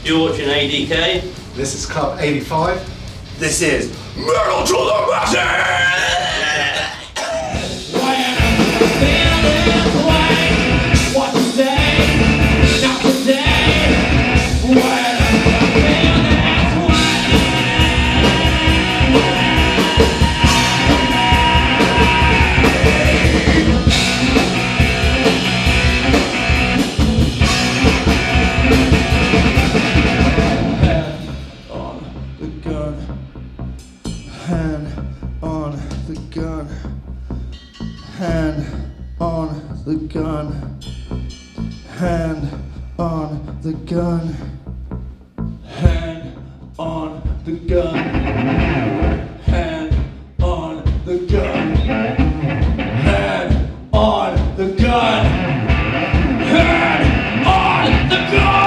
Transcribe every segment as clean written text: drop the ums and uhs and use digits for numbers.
You're watching A.D.K. This is Club 85. This is Metal to the Masses! What to say? Not today. The gun, hand on the gun, hand on the gun, hand on the gun, hand on the gun, hand on the gun, hand on the gun, hand on the gun.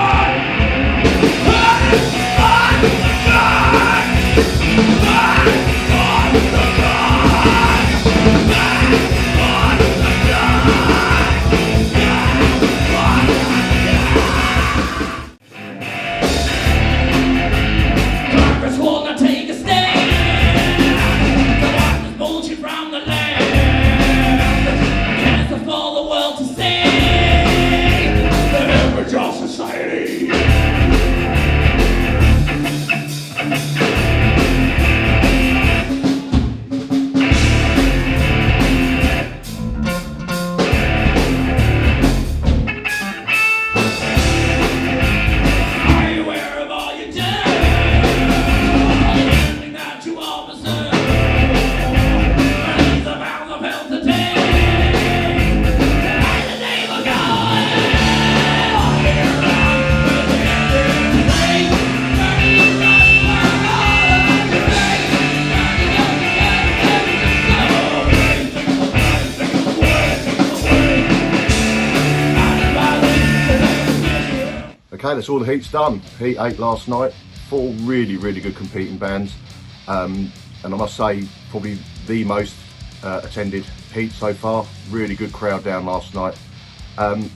Okay, that's all the heats done. Heat 8 last night. 4 really good competing bands. And I must say, probably the most attended heat so far. Really good crowd down last night.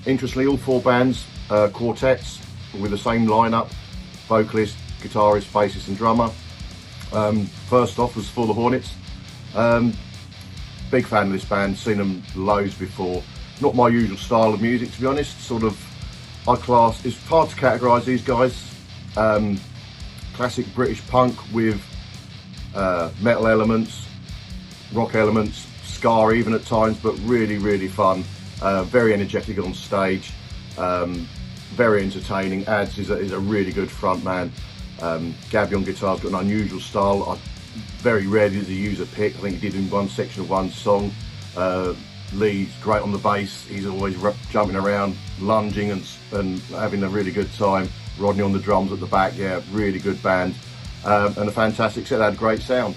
Interestingly, all 4 bands, quartets, with the same lineup. Vocalist, guitarist, bassist and drummer. First off was For the Hornets. Big fan of this band, seen them loads before. Not my usual style of music, to be honest. Sort of, it's hard to categorise these guys. Classic British punk with metal elements, rock elements, ska even at times, but really fun. Very energetic on stage, very entertaining. Ads is a really good front man. Gabby on guitar's got an unusual style. Very rarely does he use a pick. I think he did in one section of one song. Lee's great on the bass. He's always jumping around, lunging and having a really good time. Rodney on the drums at the back. Yeah, really good band. And a fantastic set. They had great sound.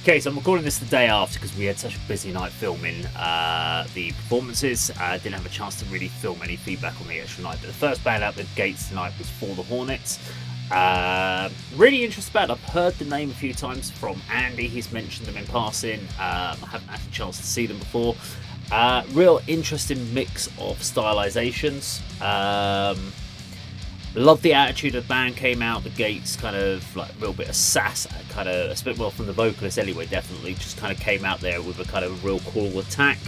Okay, so I'm recording this the day after because we had such a busy night filming the performances. Didn't have a chance to really film any feedback on the actual night. But the first band out the gates tonight was For the Hornets. Really interesting band. I've heard the name a few times from Andy. He's mentioned them in passing. I haven't had a chance to see them before. Real interesting mix of stylizations. Love the attitude of the band. Came out the gates kind of like a real bit of sass, kind of a bit well from the vocalist anyway, definitely just kind of came out there with a kind of real cool attack.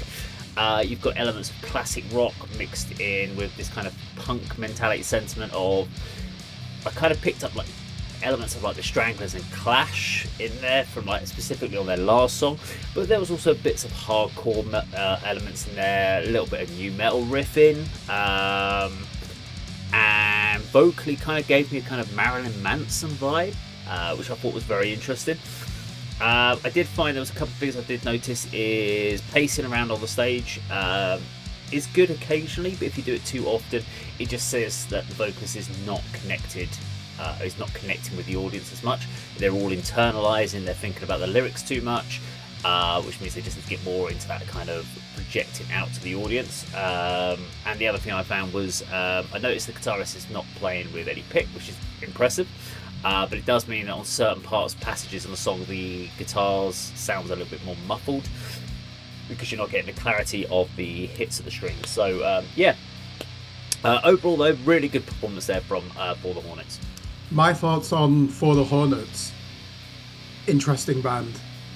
You've got elements of classic rock mixed in with this kind of punk mentality sentiment of, I kind of picked up like elements of like the Stranglers and Clash in there from like specifically on their last song, but there was also bits of hardcore elements in there, a little bit of new metal riffing, and vocally kind of gave me a kind of Marilyn Manson vibe, which I thought was very interesting. I did find there was a couple of things I did notice is pacing around on the stage is good occasionally, but if you do it too often, it just says that the vocalist is not connected. Is not connecting with the audience as much. They're all internalizing, they're thinking about the lyrics too much, which means they just need to get more into that kind of projecting out to the audience. And the other thing I found was I noticed the guitarist is not playing with any pick, which is impressive, but it does mean that on certain passages in the song the guitars sounds a little bit more muffled because you're not getting the clarity of the hits of the strings. So yeah, overall though, really good performance there from For the Hornets. My thoughts on For the Hornets. Interesting band,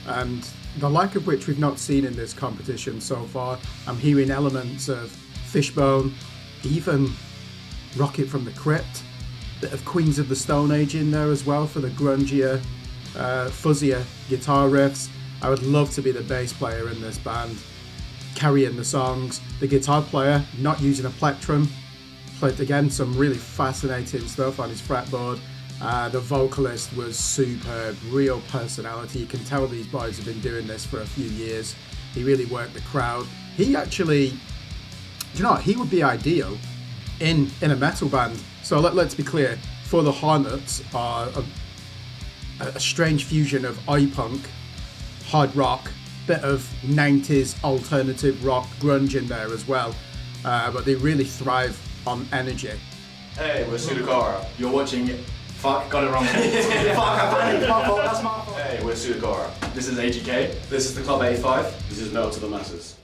and the like of which we've not seen in this competition so far. I'm hearing elements of Fishbone, even Rocket from the Crypt, bit of Queens of the Stone Age in there as well for the grungier, fuzzier guitar riffs. I would love to be the bass player in this band, carrying the songs. The guitar player, not using a plectrum, played again some really fascinating stuff on his fretboard. The vocalist was superb, real personality. You can tell these boys have been doing this for a few years. He really worked the crowd. He actually, you know what, he would be ideal in a metal band. So let's be clear, For the Hornets are a strange fusion of oi punk, hard rock, bit of 90s alternative rock, grunge in there as well. But they really thrive on energy. Hey, we're Sudokara. You're watching. Fuck, got it wrong. Fuck, I panicked. My fault, that's my fault. Hey, we're Sudokara. This is A.D.K. This is the Club A5. This is Metal to the Masses.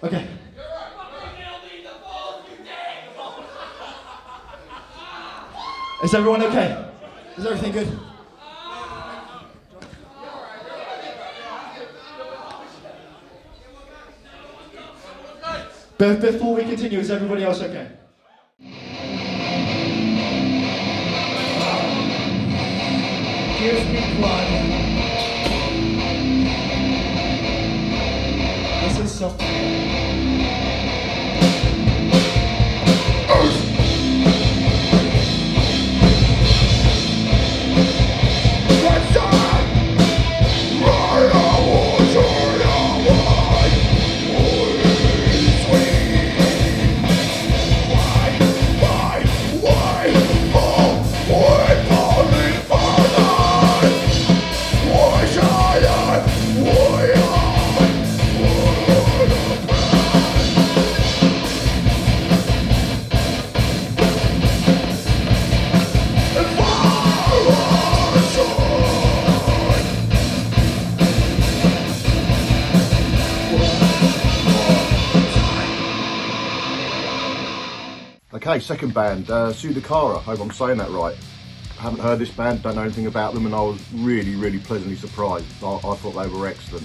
Okay. Is everyone okay? Is everything good? Before we continue, is everybody else okay? Give me blood. This is something. Okay, second band, Sudokara. Hope I'm saying that right. Haven't heard this band, don't know anything about them, and I was really, really pleasantly surprised. I thought they were excellent.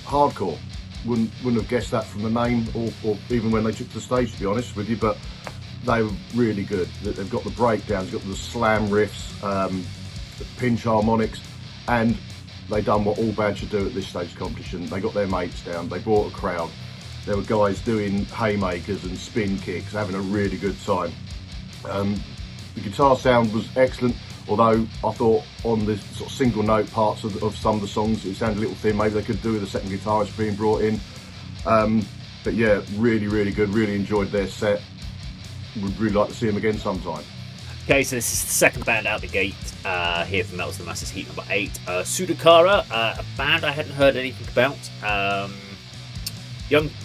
Hardcore. Wouldn't have guessed that from the name, or even when they took to the stage, to be honest with you. But they were really good. They've got the breakdowns, got the slam riffs, the pinch harmonics, and they done what all bands should do at this stage of competition. They got their mates down. They brought a crowd. There were guys doing haymakers and spin kicks, having a really good time. The guitar sound was excellent, although I thought on the sort of single note parts of some of the songs it sounded a little thin. Maybe they could do with a second guitarist being brought in. But yeah, really, really good. Really enjoyed their set. Would really like to see them again sometime. Okay, so this is the second band out the gate here from Metal to the Masses Heat number 8. Sudokara, a band I hadn't heard anything about.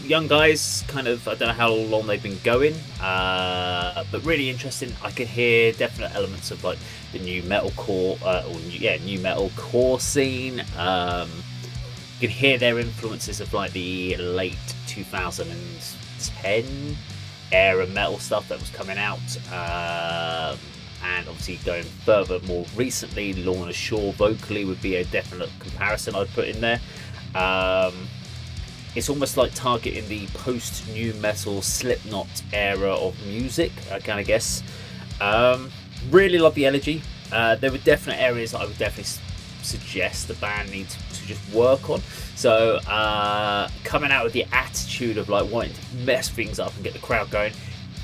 Young guys, kind of, I don't know how long they've been going, but really interesting. I could hear definite elements of like the new metalcore, new metalcore scene. You can hear their influences of like the late 2010 era metal stuff that was coming out, and obviously going further more recently, Lorna Shore vocally would be a definite comparison I'd put in there. It's almost like targeting the post-new metal Slipknot era of music, I kind of guess. Really love the energy. There were definite areas that I would definitely suggest the band needs to just work on. So coming out with the attitude of like wanting to mess things up and get the crowd going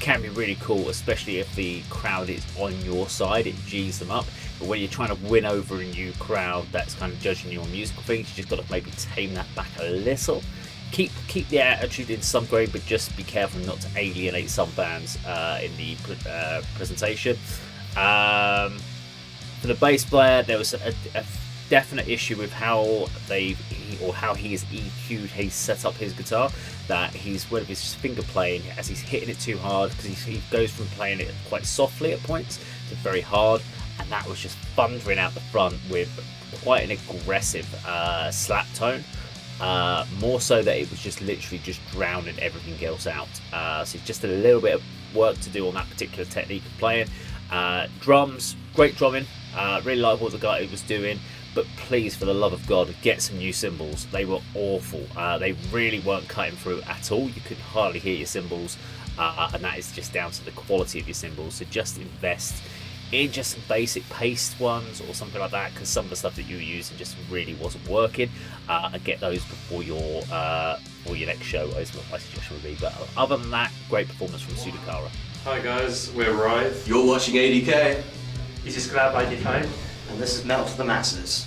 can be really cool, especially if the crowd is on your side. It G's them up. But when you're trying to win over a new crowd that's kind of judging you on musical things, you just got to maybe tame that back a little. Keep the attitude in some grade, but just be careful not to alienate some bands in the presentation. For the bass player, there was a definite issue with how he has EQ'd, he's set up his guitar, that he's with his finger playing as he's hitting it too hard, because he goes from playing it quite softly at points to very hard, and that was just thundering out the front with quite an aggressive slap tone. More so that it was just literally just drowning everything else out. So just a little bit of work to do on that particular technique of playing. Drums, great drumming. Really like what the guy was doing. But please, for the love of God, get some new cymbals. They were awful. They really weren't cutting through at all. You could hardly hear your cymbals. And that is just down to the quality of your cymbals. So just invest in just some basic paced ones or something like that, because some of the stuff that you were using just really wasn't working. And get those before your next show is what my suggestion would be. But other than that, great performance from Sudokara. Hi guys, we're Writhe. You're watching A.D.K. This is Club 85. And this is Metal to the Masses.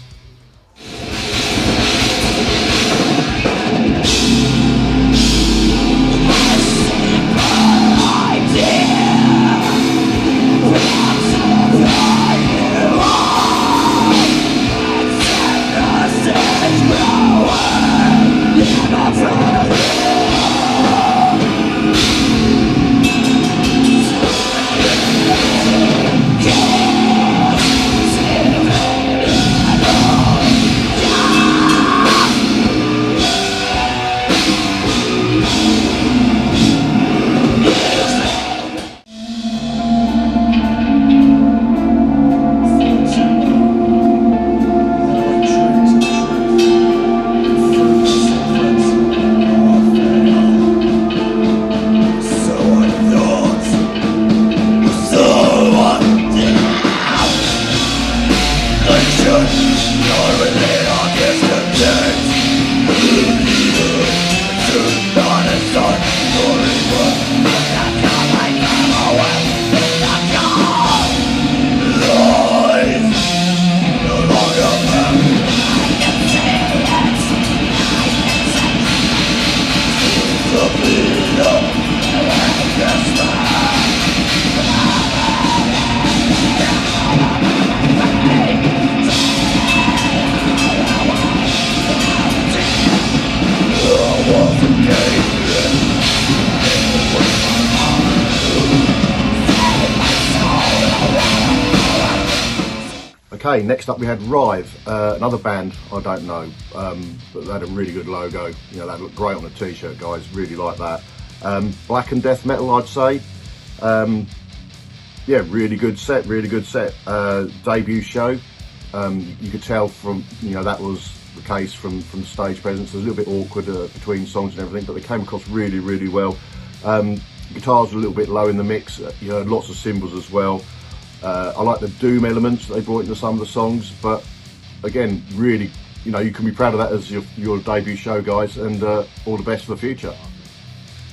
Okay, next up we had Writhe, another band I don't know, but they had a really good logo. You know, that looked great on the t-shirt, guys. Really like that. Black and death metal, I'd say. Yeah, really good set, really good set. Debut show. You could tell from, you know, that was the case from the stage presence. It was a little bit awkward between songs and everything, but they came across really, really well. Guitars were a little bit low in the mix. You heard lots of cymbals as well. I like the doom elements they brought into some of the songs, but again, really, you know, you can be proud of that as your debut show, guys, and all the best for the future.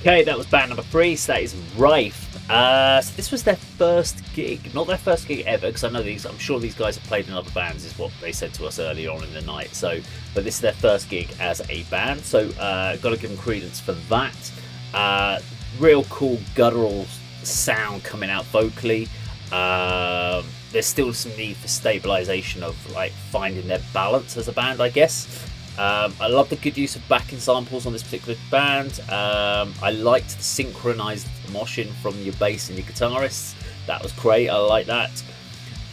Okay, that was band number 3, so that is Writhe. So this was their first gig, not their first gig ever, because I know I'm sure these guys have played in other bands, is what they said to us earlier on in the night. So, but this is their first gig as a band, so got to give them credence for that. Real cool guttural sound coming out vocally. There's still some need for stabilization of like finding their balance as a band, I guess. I love the good use of backing samples on this particular band. I liked the synchronized moshing from your bass and your guitarists. That was great. I like that.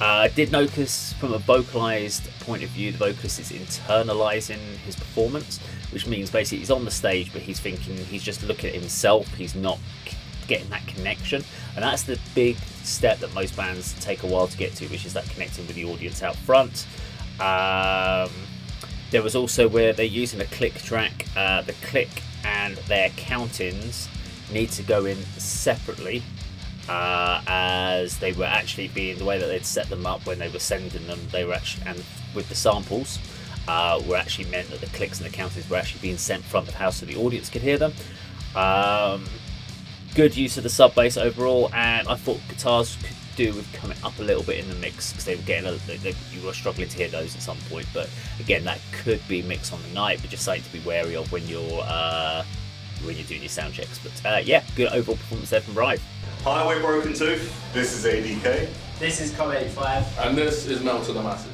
I did notice from a vocalized point of view, the vocalist is internalizing his performance, which means basically he's on the stage, but he's thinking, he's just looking at himself. He's not getting that connection, and that's the big step that most bands take a while to get to, which is that connecting with the audience out front. There was also where they're using a click track. The click and their countings need to go in separately, as they were actually being the way that they'd set them up when they were sending them. They were actually, and with the samples, were actually meant that the clicks and the countings were actually being sent front of house so the audience could hear them. Good use of the sub bass overall, and I thought guitars could do with coming up a little bit in the mix, because they were getting you were struggling to hear those at some point. But again, that could be mixed on the night, but just something to be wary of when you're doing your sound checks. But yeah, good overall performance there from Writhe. Hi, we're Broken Tooth. This is A.D.K. This is Comet 85. And this is Melt to the Masses.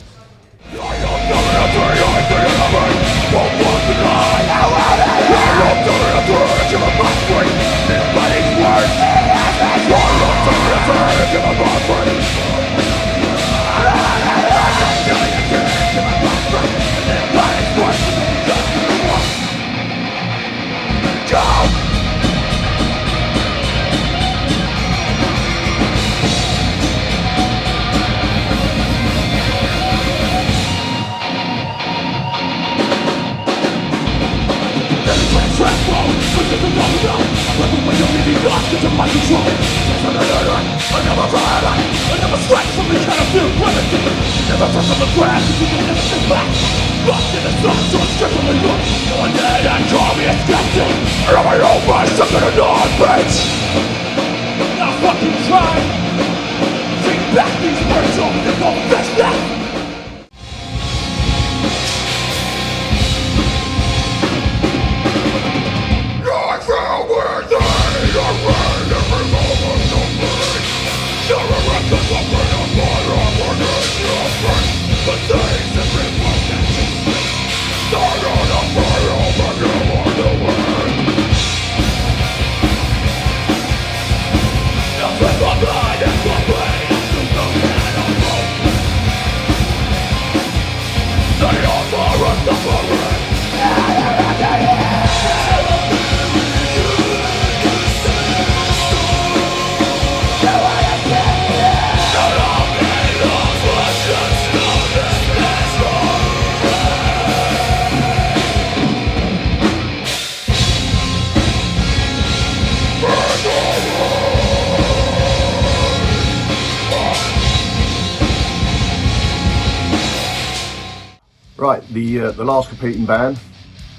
Right, the last competing band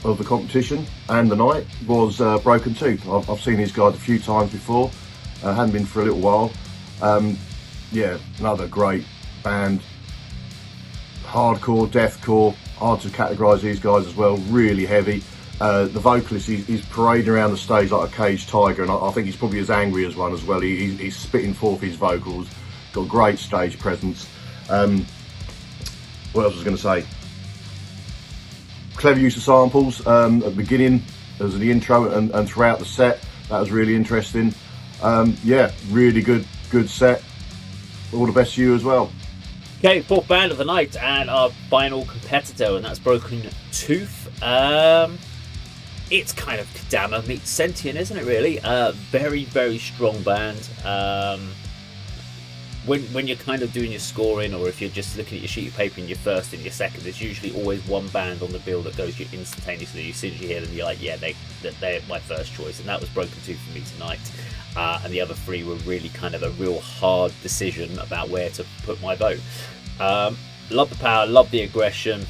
of the competition and the night was Broken Tooth. I've seen these guys a few times before, hadn't been for a little while. Yeah, another great band. Hardcore, deathcore, hard to categorise these guys as well, really heavy. The vocalist, he's parading around the stage like a caged tiger, and I think he's probably as angry as one as well. He's spitting forth his vocals, got great stage presence. What else was I going to say? Clever use of samples at the beginning, as the intro, and throughout the set. That was really interesting. Yeah, really good set. All the best to you as well. Okay, fourth band of the night, and our final competitor, and that's Broken Tooth. It's kind of Kadama meets Sentient, isn't it, really? Very, very strong band. When you're kind of doing your scoring, or if you're just looking at your sheet of paper and your first and your second, there's usually always one band on the bill that goes you instantaneously. As soon as you hear them, you're like, yeah, they're my first choice, and that was Broken Tooth for me tonight. And the other three were really kind of a real hard decision about where to put my vote. Love the power, love the aggression.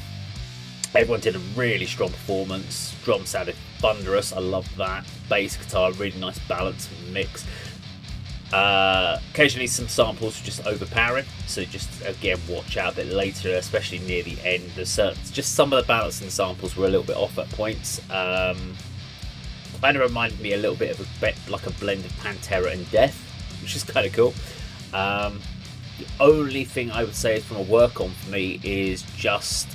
Everyone did a really strong performance. Drum sounded thunderous, I loved that. Bass, guitar, really nice balance and mix. Occasionally some samples just overpowering, so just again watch out a bit later, especially near the end. There's just some of the balancing samples were a little bit off at points. Kind of reminded me a little bit of a bit like a blend of Pantera and Death, which is kind of cool. The only thing I would say from a work on for me is just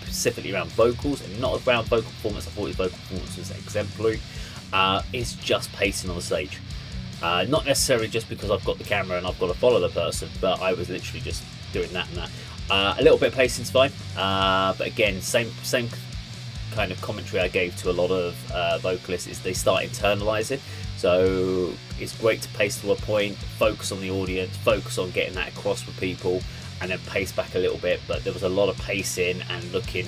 specifically around vocals, and not around vocal performance. I thought his vocal performance was exemplary. It's just pacing on the stage. Not necessarily just because I've got the camera and I've got to follow the person, but I was literally just doing that and that. A little bit of pacing's fine, but again, same kind of commentary I gave to a lot of vocalists is they start internalising. So it's great to pace to a point, focus on the audience, focus on getting that across with people, and then pace back a little bit. But there was a lot of pacing and looking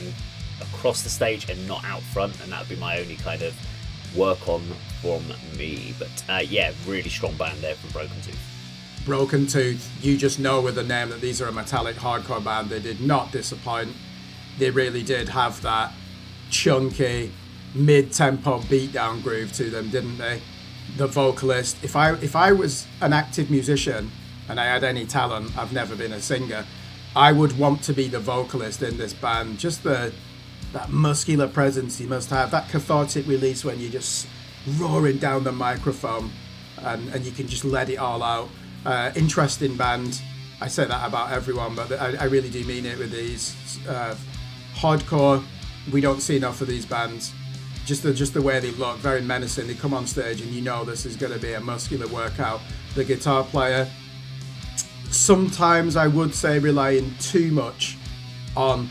across the stage and not out front, and that would be my only kind of work on from me. But yeah, really strong band there from Broken Tooth. Broken Tooth, you just know with the name that these are a metallic hardcore band. They did not disappoint. They really did have that chunky, mid-tempo beatdown groove to them, didn't they? The vocalist, if I was an active musician and I had any talent, I've never been a singer, I would want to be the vocalist in this band. Just that muscular presence you must have, that cathartic release when you're just roaring down the microphone and you can just let it all out. Interesting band. I say that about everyone, but I really do mean it with these. Hardcore, we don't see enough of these bands. Just the way they look, very menacing. They come on stage and you know this is going to be a muscular workout. The guitar player, sometimes I would say relying too much on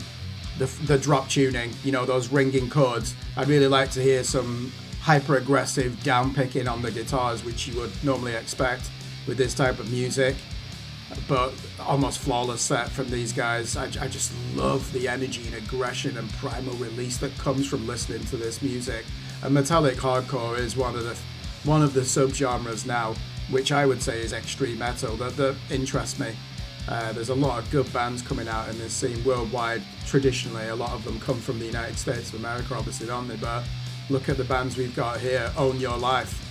the drop tuning, you know, those ringing chords. I'd really like to hear some hyper aggressive down picking on the guitars, which you would normally expect with this type of music. But almost flawless set from these guys. I just love the energy and aggression and primal release that comes from listening to this music. And metallic hardcore is one of the subgenres now, which I would say is extreme metal that interests me. There's a lot of good bands coming out in this scene worldwide. Traditionally, a lot of them come from the United States of America, obviously, don't they? But look at the bands we've got here. Own Your Life.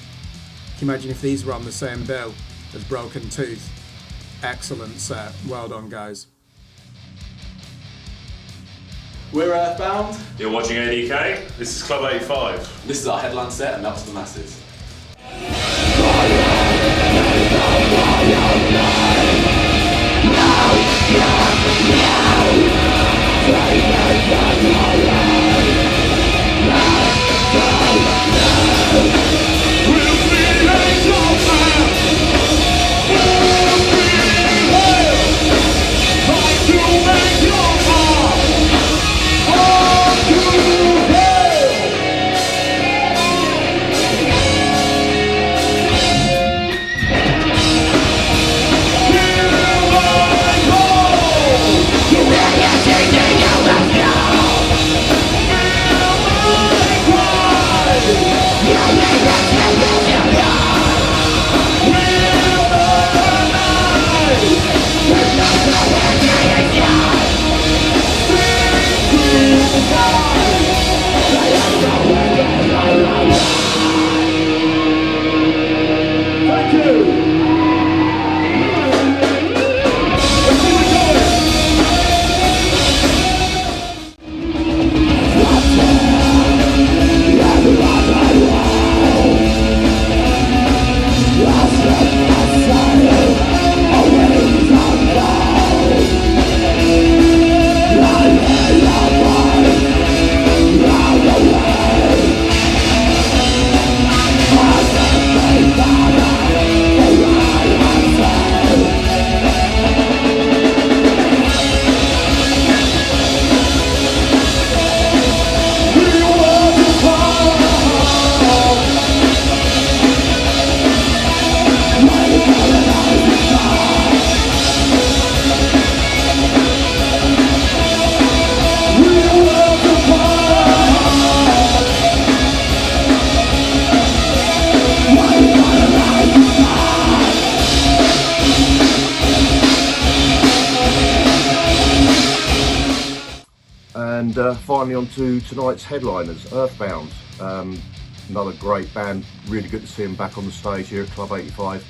Can you imagine if these were on the same bill as Broken Tooth? Excellent set. Well done, guys. We're Earthbound. You're watching A.D.K. This is Club 85. This is our headline set, and Melt to the Masses. Finally on to tonight's headliners, Earthbound. Another great band, really good to see them back on the stage here at Club 85.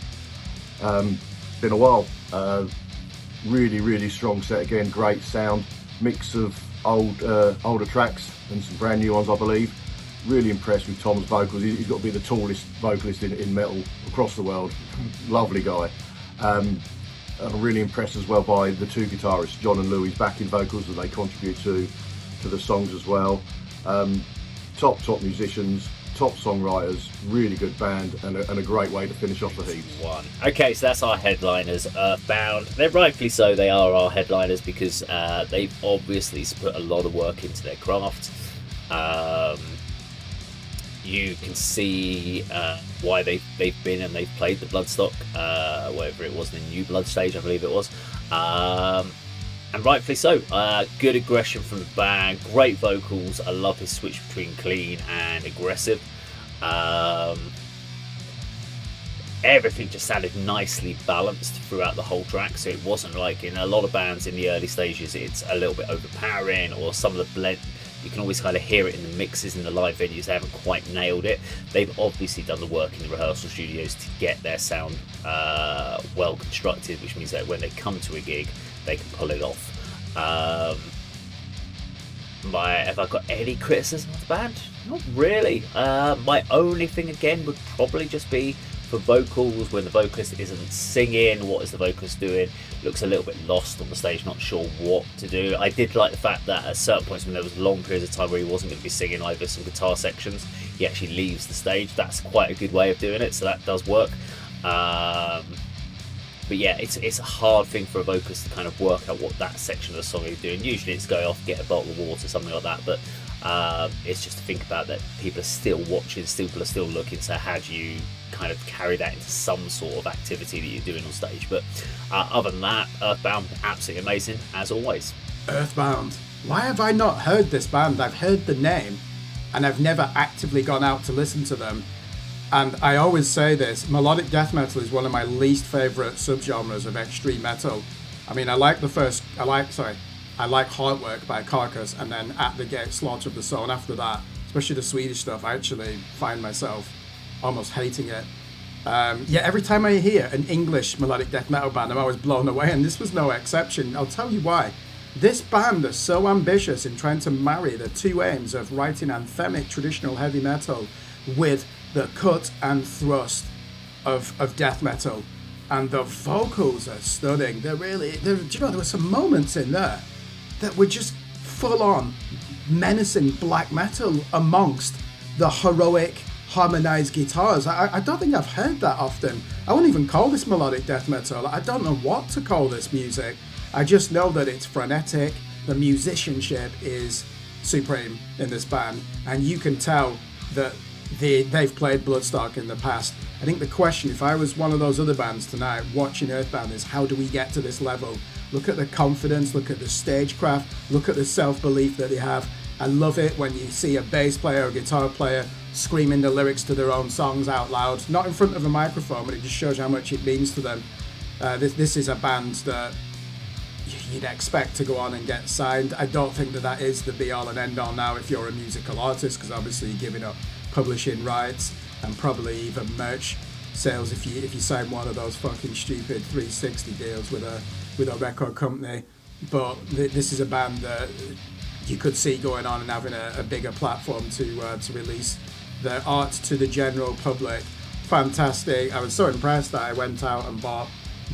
Been a while, really strong set again, great sound, mix of older tracks and some brand new ones I believe. Really impressed with Tom's vocals. He's got to be the tallest vocalist in metal across the world. Lovely guy. I'm really impressed as well by the two guitarists, John and Louie's backing vocals that they contribute to the songs as well. Top musicians, top songwriters, really good band, and a great way to finish off the heats. Okay, so that's our headliners, Earthbound. They're rightfully so, they are our headliners because they've obviously put a lot of work into their craft. You can see why they've been and they've played the Bloodstock, whatever it was, the New Blood stage, I believe it was. And rightfully so. Good aggression from the band, great vocals. I love his switch between clean and aggressive. Everything just sounded nicely balanced throughout the whole track, so it wasn't like in a lot of bands in the early stages it's a little bit overpowering, or some of the blend, you can always kind of hear it in the mixes in the live venues. They haven't quite nailed it. They've obviously done the work in the rehearsal studios to get their sound well constructed, which means that when they come to a gig they can pull it off. Have I got any criticism of the band? Not really. My only thing again would probably just be for vocals, when the vocalist isn't singing. What is the vocalist doing? Looks a little bit lost on the stage, not sure what to do. I did like the fact that at certain points when there was long periods of time where he wasn't going to be singing either some guitar sections, he actually leaves the stage. That's quite a good way of doing it, so that does work. But yeah, it's a hard thing for a vocalist to kind of work out what that section of the song is doing. Usually it's go off, get a bottle of water, something like that, but it's just to think about that people are still watching, people are still looking, so how do you kind of carry that into some sort of activity that you're doing on stage? But other than that, Earthbound, absolutely amazing as always. Earthbound. Why have I not heard this band? I've heard the name and I've never actively gone out to listen to them. And I always say this, melodic death metal is one of my least favourite subgenres of extreme metal. I mean, I like Heartwork by Carcass, and then At the Gate, Slaughter of the Soul. And after that, especially the Swedish stuff, I actually find myself almost hating it. Every time I hear an English melodic death metal band, I'm always blown away, and this was no exception. I'll tell you why. This band is so ambitious in trying to marry the two aims of writing anthemic traditional heavy metal with the cut and thrust of death metal, and the vocals are stunning. There were some moments in there that were just full on menacing black metal amongst the heroic harmonized guitars. I don't think I've heard that often. I wouldn't even call this melodic death metal. I don't know what to call this music. I just know that it's frenetic. The musicianship is supreme in this band, and you can tell that they've played Bloodstock in the past. I think the question, if I was one of those other bands tonight watching Earthbound, is how do we get to this level? Look at the confidence, look at the stagecraft, look at the self-belief that they have. I love it when you see a bass player or guitar player screaming the lyrics to their own songs out loud, not in front of a microphone, but it just shows how much it means to them. This is a band that you'd expect to go on and get signed. I don't think that is the be-all and end-all now if you're a musical artist, because obviously you're giving up publishing rights and probably even merch sales if you sign one of those fucking stupid 360 deals with a record company. But this is a band that you could see going on and having a bigger platform to release their art to the general public. Fantastic. I was so impressed that I went out and bought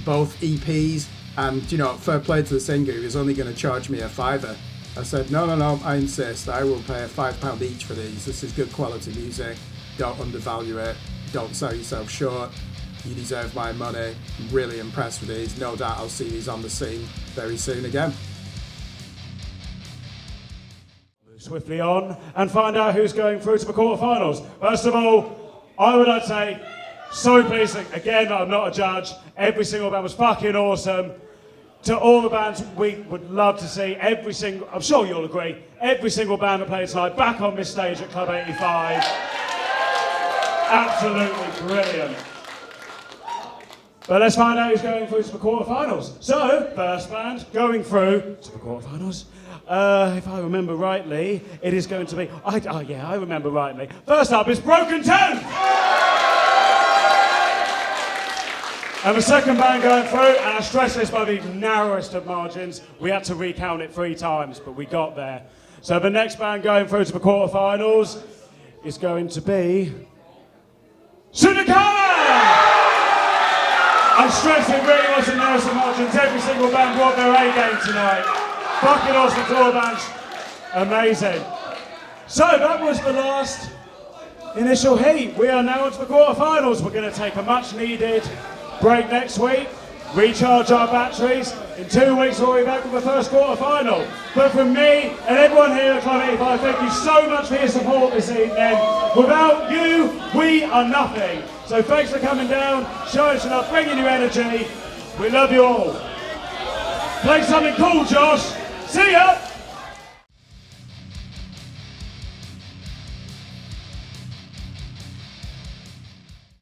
both EPs, and fair play to the singer, who was only going to charge me a $5. I said, no, I insist. I will pay £5 each for these. This is good quality music. Don't undervalue it. Don't sell yourself short. You deserve my money. I'm really impressed with these. No doubt I'll see these on the scene very soon again. Swiftly on and find out who's going through to the quarterfinals. First of all, I would say, so pleasing. Again, I'm not a judge. Every single band was fucking awesome. To all the bands we would love to see, I'm sure you'll agree, every single band that played tonight back on this stage at Club 85. Absolutely brilliant. But let's find out who's going through to the quarterfinals. So, first band going through to the quarterfinals. If I remember rightly, it is going to be... I remember rightly. First up is Broken 10! And the second band going through, and I stress this by the narrowest of margins, we had to recount it 3 times, but we got there. So the next band going through to the quarterfinals is going to be... Sudokara! I stress it really was the narrowest of margins. Every single band brought their A game tonight. Fucking awesome tour bands. Amazing. So that was the last initial heat. We are now on to the quarterfinals. We're going to take a much needed break next week, recharge our batteries. In 2 weeks we'll be back with the first quarterfinal. But from me and everyone here at Club 85, thank you so much for your support this evening. Without you, we are nothing. So thanks for coming down, showing us love, bringing your energy. We love you all. Play something cool, Josh. See ya!